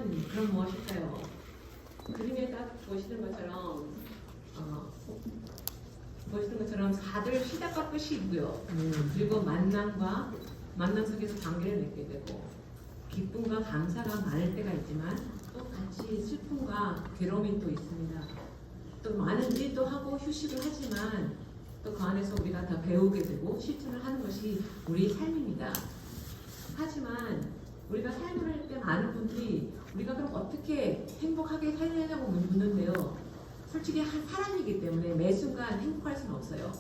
그럼 무엇일까요? 그림에 딱 보시는 것처럼 다들 시작과 끝이 있고요. 그리고 만남 속에서 관계를 맺게 되고 기쁨과 감사가 많을 때가 있지만 또 같이 슬픔과 괴로움이 또 있습니다. 또 많은 일도 하고 휴식을 하지만 또 그 안에서 우리가 다 배우게 되고 실천을 하는 것이 우리의 삶입니다. 하지만 우리가 삶을 할 때 많은 분들이 우리가 그럼 어떻게 행복하게 살려냐고 묻는데요. 솔직히 한 사람이기 때문에 매 순간 행복할 수는 없어요.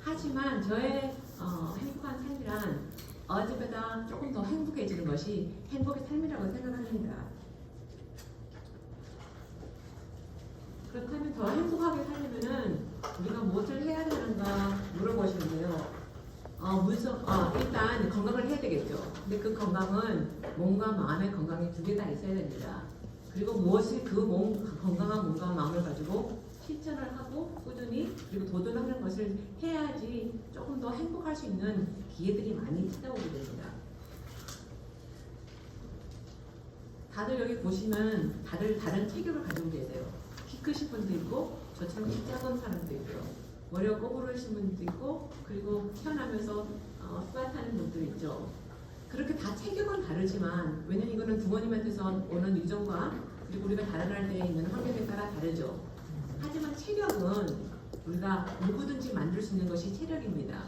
하지만 저의 행복한 삶이란 어제보다 조금 더 행복해지는 것이 행복의 삶이라고 생각합니다. 그렇다면 더 행복하게 살려면은 우리가 무엇을 해야 되는가 물어보시는데요. 일단 건강을 해야 되겠죠. 근데 그 건강은 몸과 마음의 건강이 두 개 다 있어야 됩니다. 그리고 무엇이 건강한 몸과 마음을 가지고 실천을 하고 꾸준히 그리고 도전하는 것을 해야지 조금 더 행복할 수 있는 기회들이 많이 찾아오게 됩니다. 다들 여기 보시면 다들 다른 체격을 가지고 계세요. 키 크신 분도 있고 저처럼 키 작은 사람도 있고요. 머리가 꼬부르신 분도 있고 그리고 태어나면서 스쿼트하는 분도 있죠. 그렇게 다 체격은 다르지만 왜냐면 이거는 부모님한테서 오는 유전과 그리고 우리가 자라날 때 있는 환경에 따라 다르죠. 하지만 체력은 우리가 누구든지 만들 수 있는 것이 체력입니다.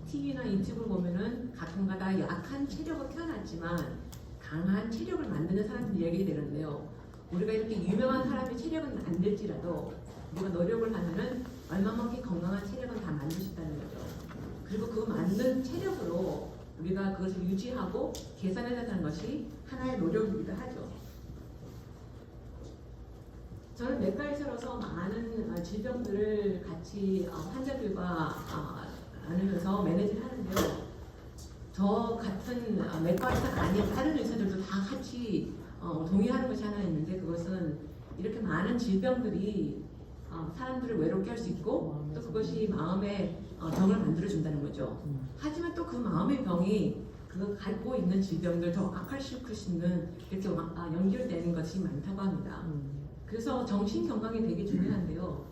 TV나 유튜브를 보면은 가끔가다 약한 체력으로 태어났지만 강한 체력을 만드는 사람들 이야기 되는데요. 우리가 이렇게 유명한 사람의 체력은 안 될지라도 우리가 노력을 하면은 얼마만큼 건강한 체력은 다 만들 수 있다는 거죠. 그리고 그 만든 체력으로 우리가 그것을 유지하고 개선해 나가는 것이 하나의 노력이기도 하죠. 저는 내과의사로서 많은 질병들을 같이 환자들과 나누면서 매니지를 하는데요. 저 같은 내과의사가 아닌 다른 의사들도 다 같이 동의하는 것이 하나 있는데 그것은 이렇게 많은 질병들이 사람들을 외롭게 할 수 있고 또 그것이 마음의 병을 만들어준다는 거죠. 하지만 또 그 마음의 병이 그 갖고 있는 질병들 더 악화시킬 수 있는 이렇게 연결되는 것이 많다고 합니다. 그래서 정신 건강이 되게 중요한데요.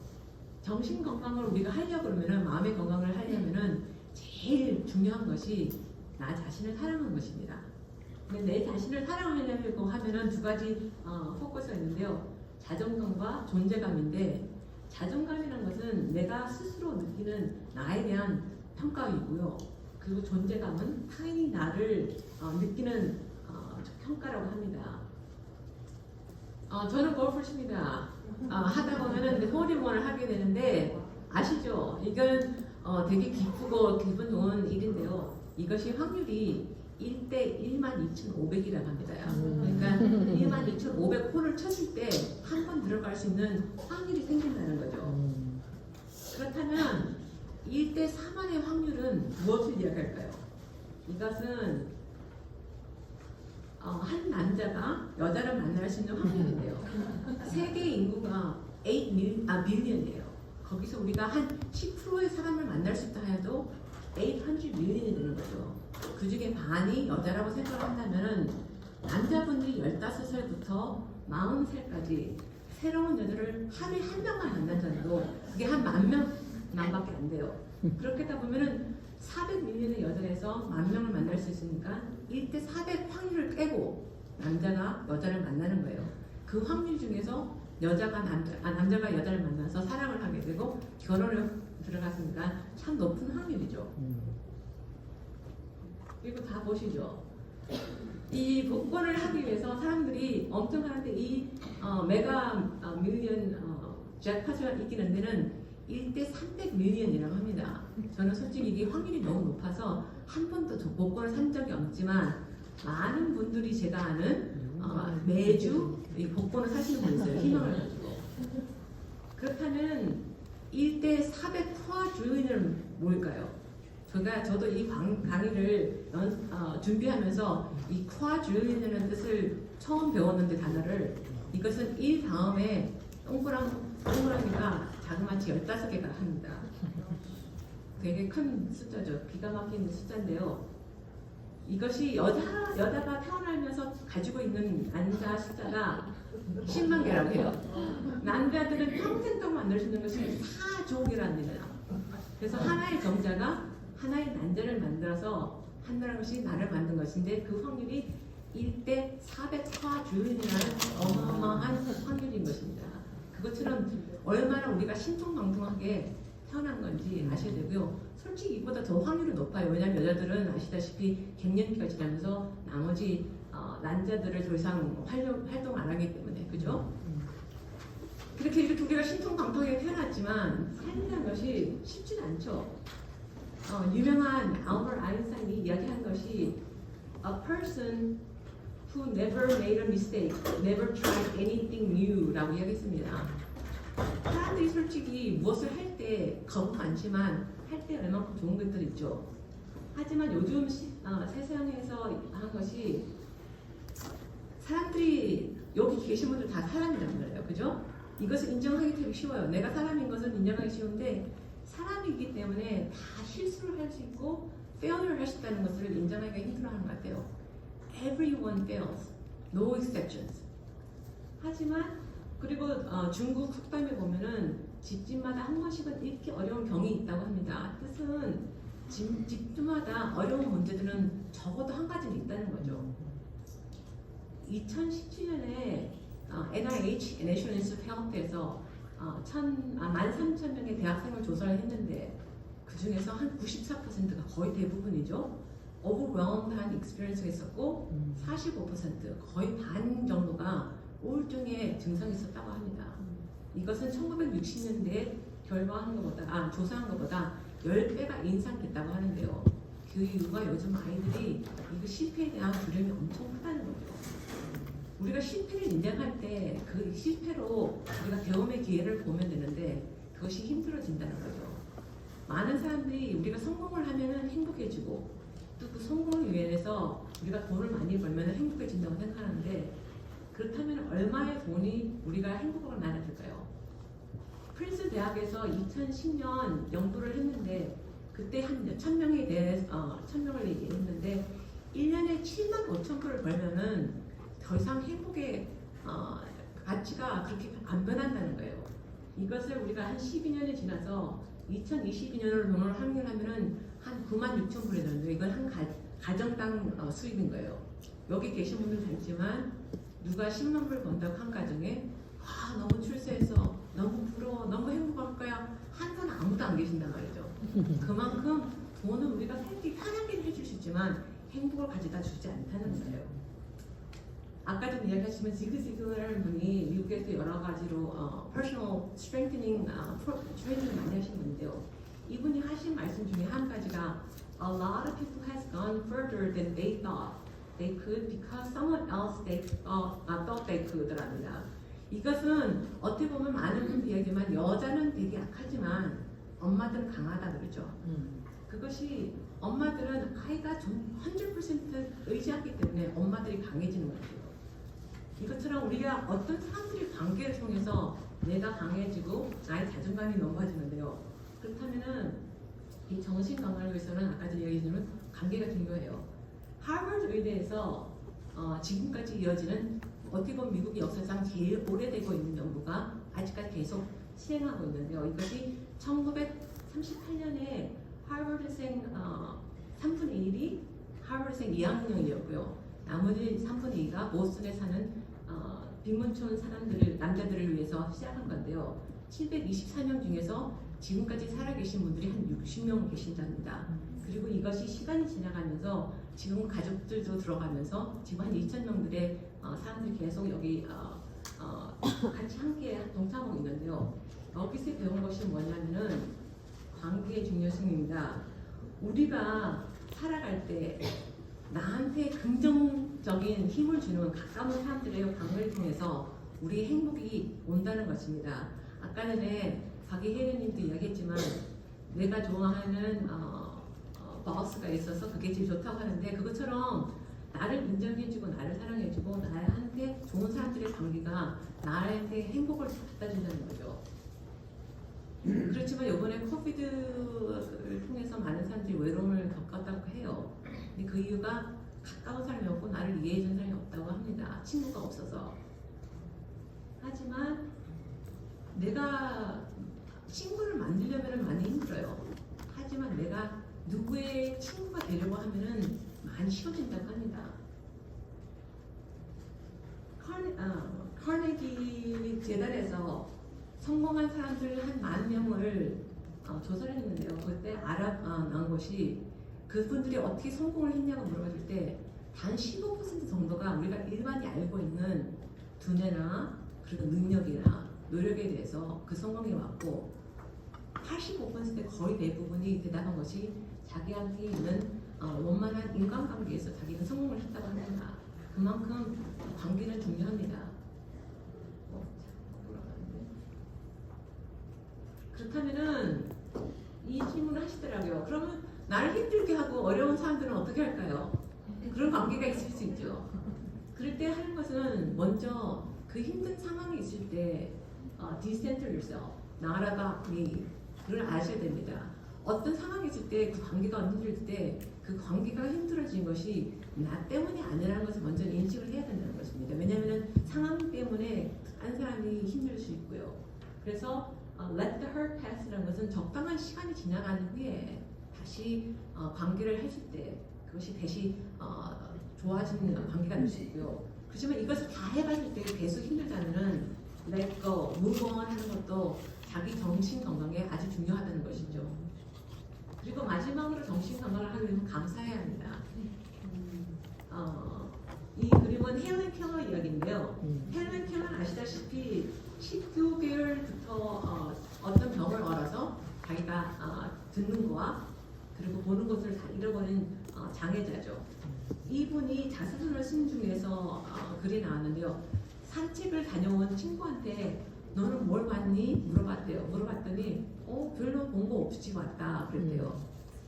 정신 건강을 우리가 하려고 그러면은 마음의 건강을 하려면은 제일 중요한 것이 나 자신을 사랑하는 것입니다. 근데 내 자신을 사랑하려고 하면은 두 가지 포커스가 있는데요. 자존감과 존재감인데 자존감이라는 것은 내가 스스로 느끼는 나에 대한 평가이고요. 그리고 존재감은 타인이 나를 느끼는 평가라고 합니다. 저는 골프를 칩니다. 하다 보면은 홀인원을 하게 되는데 아시죠? 이건 되게 기쁘고 기분 좋은 일인데요. 이것이 확률이 1대 12,500이라고 합니다. 그러니까 12,500홀을 쳤을 때 한 번 들어갈 수 있는 확률이 생긴다는 거죠. 그렇다면 1대 4만의 확률은 무엇을 이야기할까요? 이것은 한 남자가 여자를 만날 수 있는 확률인데요. 세계 인구가 8밀리언이에요. 거기서 우리가 한 10%의 사람을 만날 수 있다 해도 800밀리언이 되는 거죠. 그 중에 반이 여자라고 생각을 한다면 남자분들이 15살부터 40살까지 새로운 여자를 하루에 한 명만 만난다도 그게 한 10,000명밖에 안 돼요. 그렇게 하다 보면은 400밀리언의 여자에서 10,000명을 만날 수 있으니까 1대 400 확률을 깨고 남자가 여자를 만나는 거예요. 그 확률 중에서 남자가 여자를 만나서 사랑을 하게 되고 결혼을 들어갔으니까 참 높은 확률이죠. 그리고 다 보시죠. 이 복권을 하기 위해서 사람들이 엄청 하는데 이 메가 밀리언 잭팟이 이기는 데는 1대 300밀리언이라고 합니다. 저는 솔직히 이게 확률이 너무 높아서 한 번도 복권을 산 적이 없지만 많은 분들이 제가 아는 매주 이 복권을 사시는 분이 있어요. 희망을 가지고. 그렇다면 1대 400 쿼드릴리언은 뭘까요? 저도 이 강의를 준비하면서 이 쿼드릴리언이라는 뜻을 처음 배웠는데 단어를 이것은 1 다음에 동그라미가 자그마치 15개가 합니다. 되게 큰 숫자죠. 기가 막힌 숫자인데요. 이것이 여자가 태어나면서 가지고 있는 난자 숫자가 10만 개라고 해요. 남자들은 평생 동안 만들 수 있는 것이 4족이랍니다. 그래서 하나의 정자가 하나의 난자를 만들어서 한다는 것이 나를 만든 것인데 그 확률이 1대 404주일이라는 어마어마한 확률인 것입니다. 그것처럼 얼마나 우리가 신통방통하게 태어난 건지 아셔야 되고요. 솔직히 이보다 더 확률이 높아요. 왜냐하면 여자들은 아시다시피 갱년기가 지나면서 나머지 난자들을 더 이상 활동 안 하기 때문에 그죠? 이렇게 우리가 신통방통하게 태어났지만 삶이라는 것이 쉽진 않죠. 유명한 알버트 아인슈타인이 이야기한 것이 A person who never made a mistake, never tried anything new라고 이야기했습니다. 사람들이 솔직히 무엇을 할 때 겁은 많지만 할 때 얼마큼 좋은 것들 있죠. 하지만 요즘 세상에서 한 것이 사람들이 여기 계신 분들 다 사람이란 말이에요. 그죠? 이것을 인정하기 되게 쉬워요. 내가 사람인 것은 인정하기 쉬운데 사람이기 때문에 다 실수를 할 수 있고 failure 할 수 있다는 것을 인정하기가 힘들어하는 것 같아요. Everyone fails, no exceptions. 하지만 그리고 중국 속담에 보면은 집집마다 한 번씩은 이렇게 어려운 경이 있다고 합니다. 뜻은 집집마다 어려운 문제들은 적어도 한 가지는 있다는 거죠. 2017년에 NIH National Institute of Health에서 13,000명의 대학생을 조사를 했는데 그 중에서 한 94%가 거의 대부분이죠. overwhelmed한 experience가 있었고 45% 거의 반 정도가 우울증의 증상이 있었다고 합니다. 이것은 1960년대에 조사한 것보다 10배가 인상 깊다고 하는데요. 그 이유가 요즘 아이들이 이거 실패에 대한 두려움이 엄청 크다는 거죠. 우리가 실패를 인정할 때 그 실패로 우리가 배움의 기회를 보면 되는데 그것이 힘들어진다는 거죠. 많은 사람들이 우리가 성공을 하면 행복해지고 또 그 성공을 위해서 우리가 돈을 많이 벌면 행복해진다고 생각하는데 그렇다면 얼마의 돈이 우리가 행복을 나눠줄까요? 프린스 대학에서 2010년 연구를 했는데 그때 한 1,000명에 대해서 1,000명을 얘기했는데 1년에 7만 5천 불을 벌면은 더 이상 행복의 가치가 그렇게 안 변한다는 거예요. 이것을 우리가 한 12년이 지나서 2022년으로 돈을 환율하면은 한 9만 6천 불이 되는데 이건 한 가정당 수입인 거예요. 여기 계신 분들 알지만 누가 10만 불 번다고 한 가정에 너무 출세해서 너무 부러워 너무 행복할 거야 한 분 아무도 안 계신단 말이죠. 그만큼 돈은 우리가 살기 편하게 해줄 수 있지만 행복을 가져다 주지 않다는 거예요. 아까 좀 이야기하시면 지그지그라는 분이 미국에서 여러 가지로 personal strengthening 트레이닝 많이 하시는 분인데요. 이분이 하신 말씀 중에 한 가지가 A lot of people has gone further than they thought they could because someone else thought they could랍니다. 이것은 어떻게 보면 많은 분 이야기지만 여자는 되게 약하지만 엄마들은 강하다 그러죠. 그것이 엄마들은 아이가 100% 의지하기 때문에 엄마들이 강해지는 거죠. 이것처럼 우리가 어떤 사람들의 관계를 통해서 내가 강해지고 나의 자존감이 높아지는데요. 그렇다면은 이 정신 건강을 위해서는 아까 전에 얘기했지만 관계가 중요해요. 하버드 의대에서 지금까지 이어지는 어떻게 보면 미국의 역사상 제일 오래되고 있는 연구가 아직까지 계속 시행하고 있는데요. 이것이 1938년에 하버드생 3분의 1이 하버드생 2학년이었고요. 나머지 3분의 2가 보스턴에 사는 빈문촌 남자들을 위해서 시작한 건데요. 724명 중에서 지금까지 살아계신 분들이 한 60명 계신답니다. 그리고 이것이 시간이 지나가면서 지금 가족들도 들어가면서 지금 한 2,000명들의 사람들이 계속 여기 같이 함께 동참하고 있는데요. 여기서 배운 것이 뭐냐면은 관계의 중요성입니다. 우리가 살아갈 때 나한테 긍정적인 힘을 주는 가까운 사람들의 관계를 통해서 우리의 행복이 온다는 것입니다. 아까 전에 박희혜님도 이야기했지만 내가 좋아하는 버스가 있어서 그게 제일 좋다고 하는데 그것처럼 나를 인정해주고 나를 사랑해주고 나한테 좋은 사람들의 관계가 나한테 행복을 갖다 준다는 거죠. 그렇지만 이번에 코비드를 통해서 많은 사람들이 외로움을 겪었다고 해요. 근데 그 이유가 가까운 사람이 없고 나를 이해해준 사람이 없다고 합니다. 친구가 없어서. 하지만 내가 친구를 만들려면 많이 힘들어요. 하지만 내가 누구의 친구가 되려고 하면은 많이 쉬워진다고 합니다. 카네기 재단에서 성공한 사람들 한 10,000명을 조사를 했는데요. 그때 나온 것이 그분들이 어떻게 성공을 했냐고 물어봤을 때 단 15% 정도가 우리가 일반이 알고 있는 두뇌나 그리고 능력이나 노력에 대해서 그 성공에 왔고 85% 거의 대부분이 대답한 것이 자기한테 있는 원만한 인간관계에서 자기는 성공을 했다고 합니다. 그만큼 관계는 중요합니다. 그렇다면은 이 질문을 하시더라고요. 그러면 나를 힘들게 하고 어려운 사람들은 어떻게 할까요? 그런 관계가 있을 수 있죠. 그럴 때 하는 것은 먼저 그 힘든 상황이 있을 때 decenter yourself, 나라가 우리를 아셔야 됩니다. 어떤 상황이 있을 때 그 관계가 힘들 때 그 관계가 힘들어진 것이 나 때문이 아니라는 것을 먼저 인식을 해야 된다는 것입니다. 왜냐하면 상황 때문에 한 사람이 힘들 수 있고요. 그래서 let the hurt pass라는 것은 적당한 시간이 지나간 후에 다시 관계를 해줄 때 그것이 다시 좋아지는 관계가 될 수 있고요. 그렇지만 이것을 다 해봤을 때 계속 힘들다면은 let go, move on 하는 것도 자기 정신 건강에 아주 중요하다는 것이죠. 그리고 마지막으로 정신 건강을 하기 위해서 감사해야 합니다. 이 그림은 헬렌 켈러 이야기인데요. 헬렌 켈러는 아시다시피 19개월부터 어떤 병을 앓아서 자기가 듣는 거와 그리고 보는 것을 다 잃어버린 장애자죠. 이분이 자서전을 쓴 중에서 글이 나왔는데요. 산책을 다녀온 친구한테 너는 뭘 봤니? 물어봤대요. 물어봤더니 별로 본 거 없이 왔다 그랬대요.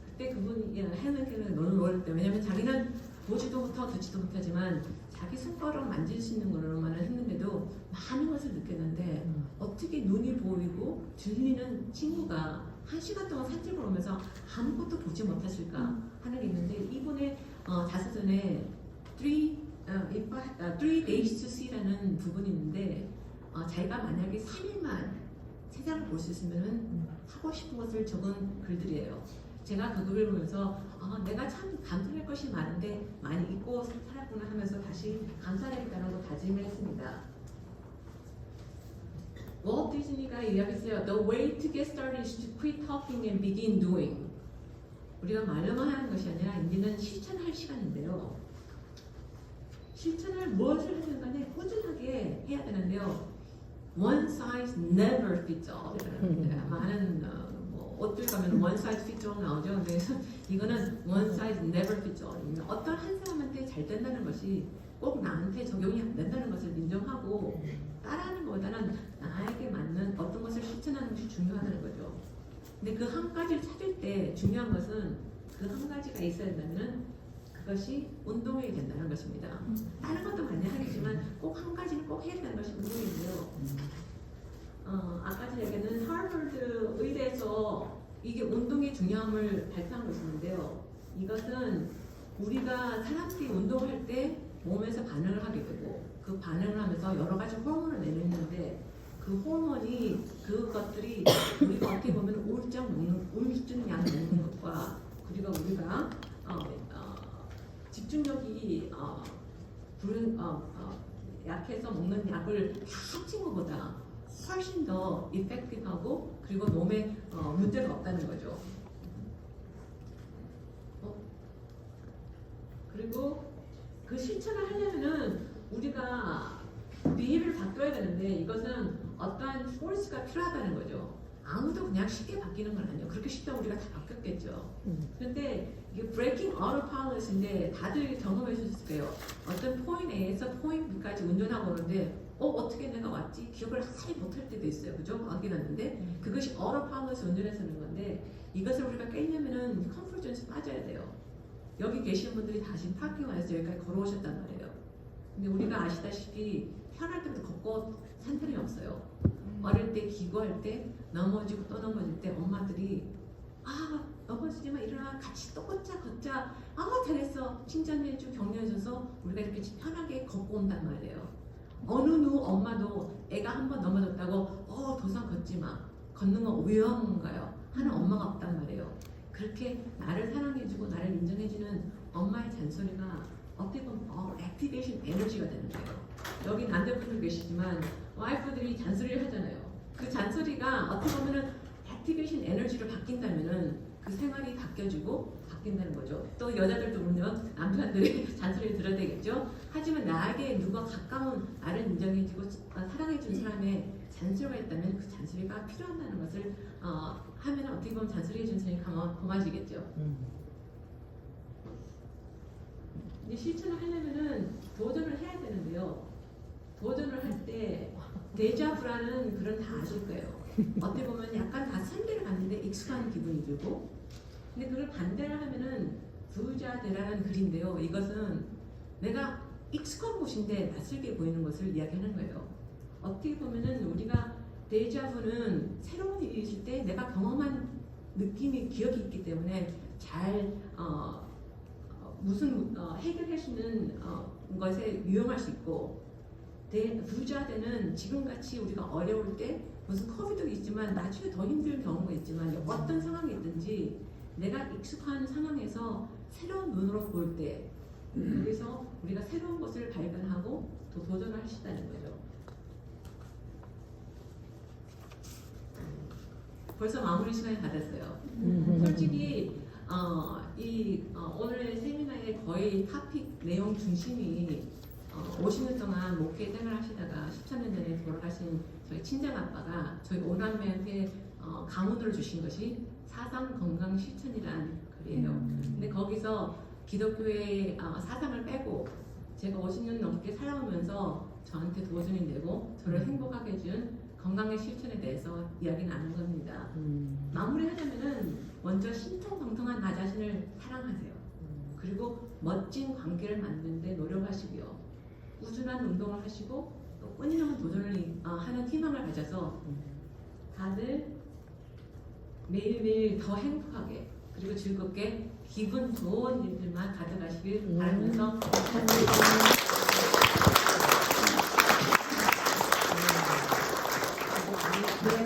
그때 그분이 헬렌 켈러는 너는 뭘 했대? 왜냐면 자기는 보지도 못하고 듣지도 못하지만 자기 손가락 만질 수 있는 거로만은 했는데도 많은 것을 느꼈는데 어떻게 눈이 보이고 들리는 친구가 1시간 동안 산책을 오면서 아무것도 보지 못했을까 하는 게 있는데 이분의 자서전에 Three Days to See라는 부분이 있는데 자기가 만약에 3일만 세상을 볼 수 있으면 하고 싶은 것을 적은 글들이에요. 제가 그 글을 보면서 내가 참 감사할 것이 많은데 많이 잊고 살았구나 하면서 다시 감사하겠다는 걸 다짐을 했습니다. 월트 디즈니가 이야기했어요. The way to get started is to quit talking and begin doing. 우리가 말로만 하는 것이 아니라 이제는 실천할 시간인데요. 실천을 무엇을 하든 간에 꾸준하게 해야 되는데요. One size never fits all. 많은 옷들 가면 one size fits all 나오죠. 그래서 이거는 one size never fits all. 어떤 한 사람한테 잘 된다는 것이 꼭 나한테 적용이 안 된다는 것을 인정하고 따라하는 것보다는 나에게 맞는 어떤 것을 실천하는 것이 중요하다는 거죠. 근데 그 한 가지를 찾을 때 중요한 것은 그 한 가지가 있어야 된다면 그것이 운동이 된다는 것입니다. 다른 것도 많이 하겠지만 꼭 한 가지는 꼭 해야 된다는 것이 운동인데요. 아까 제가 얘기했는 하버드 의대에서 이게 운동의 중요함을 발표한 것인데요. 이것은 우리가 사람들이 운동할 때 몸에서 반응을 하게 되고 그 반응을 하면서 여러 가지 호르몬을 내는데 그 호르몬이 그것들이 우리가 어떻게 보면 우울증 약 먹는 것과 그리고 우리가 집중력이 약해서 먹는 약을 다 합친 것보다 훨씬 더 이펙티브하고 그리고 몸에 문제가 없다는 거죠. 그리고 그 실천을 하려면은 우리가 비밀을 바꿔야 되는데 이것은 어떠한 포스가 필요하다는 거죠. 아무도 그냥 쉽게 바뀌는 건 아니에요. 그렇게 쉽다면 우리가 다 바뀌었겠죠. 그런데 이게 breaking autopilot인데 다들 경험하셨을 거예요. 어떤 포인트 A에서 포인트 B까지 운전하고 오는데 어떻게 내가 왔지? 기억을 하나도 못할 때도 있어요. 그죠? 확인하는데 그것이 autopilot 운전해서 하는 건데 이것을 우리가 깨려면은 컴포트 존에서 빠져야 돼요. 여기 계신 분들이 다시 파킹 와서 여기까지 걸어오셨단 말이에요. 근데 우리가 아시다시피 태어날 때부터 걷고 산 사람이 없어요. 어릴 때 기구할 때 넘어지고 또 넘어질 때 엄마들이 넘어지지 마, 일어나, 같이 또 걷자. 잘했어. 칭찬해주고 격려해줘서 우리가 이렇게 편하게 걷고 온단 말이에요. 어느 엄마도 애가 한 번 넘어졌다고 도상 걷지 마. 걷는 건 위험한가요? 하는 엄마가 없단 말이에요. 그렇게 나를 사랑해주고 나를 인정해주는 엄마의 잔소리가 어떻게 보면 액티베이션 에너지가 되는 거예요. 여기 남자분들 계시지만 와이프들이 잔소리를 하잖아요. 그 잔소리가 어떻게 보면은 액티베이션 에너지로 바뀐다면은 그 생활이 바뀐다는 거죠. 또 여자들도 보면 남편들이 잔소리를 들어야 되겠죠. 하지만 나에게 누가 가까운 나를 인정해주고 사랑해준 사람의 잔소리가 있다면 그 잔소리가 필요하다는 것을 하면 어떻게 보면 잔소리해준 사람이 고마워지겠죠. 이제 실천을 하려면은 도전을 해야 되는데요. 도전을 할 때 데자부라는 그런 다 아실 거예요. 어떻게 보면 약간 다 설계를 봤는데 익숙한 기분이 들고, 근데 그걸 반대를 하면은 부자되라는 글인데요. 이것은 내가 익숙한 곳인데 낯설게 보이는 것을 이야기하는 거예요. 어떻게 보면은 우리가 데자부는 새로운 일이 있을 때 내가 경험한 느낌이 기억이 있기 때문에 잘 무슨 해결할 수 있는 것에 유용할 수 있고, 부자되는 지금같이 우리가 어려울 때 무슨 코비도 있지만 나중에 더 힘든 경우가 있지만 어떤 상황이 있든지 내가 익숙한 상황에서 새로운 눈으로 볼 때 여기서 우리가 새로운 것을 발견하고 또 도전을 할 수 있다는 거죠. 벌써 마무리 시간이 다 됐어요. 솔직히 오늘 세미나의 거의 토픽 내용 중심이 50년 동안 목회 생활을 하시다가 13년 전에 돌아가신 저희 친정아빠가 저희 오남매한테 강원도를 주신 것이 사상 건강 실천이라는 글이에요. 근데 거기서 기독교의 사상을 빼고 제가 50년 넘게 살아오면서 저한테 도전이 되고 저를 행복하게 해준 건강의 실천에 대해서 이야기 나눈 겁니다. 마무리하자면은 먼저 신통방통한 나 자신을 사랑하세요. 그리고 멋진 관계를 만드는데 노력하시고요. 꾸준한 운동을 하시고 또 끊임없는 도전을 하는 희망을 가져서 다들 매일매일 더 행복하게 그리고 즐겁게 기분 좋은 일들만 가져가시길 바라면서 감사합니다.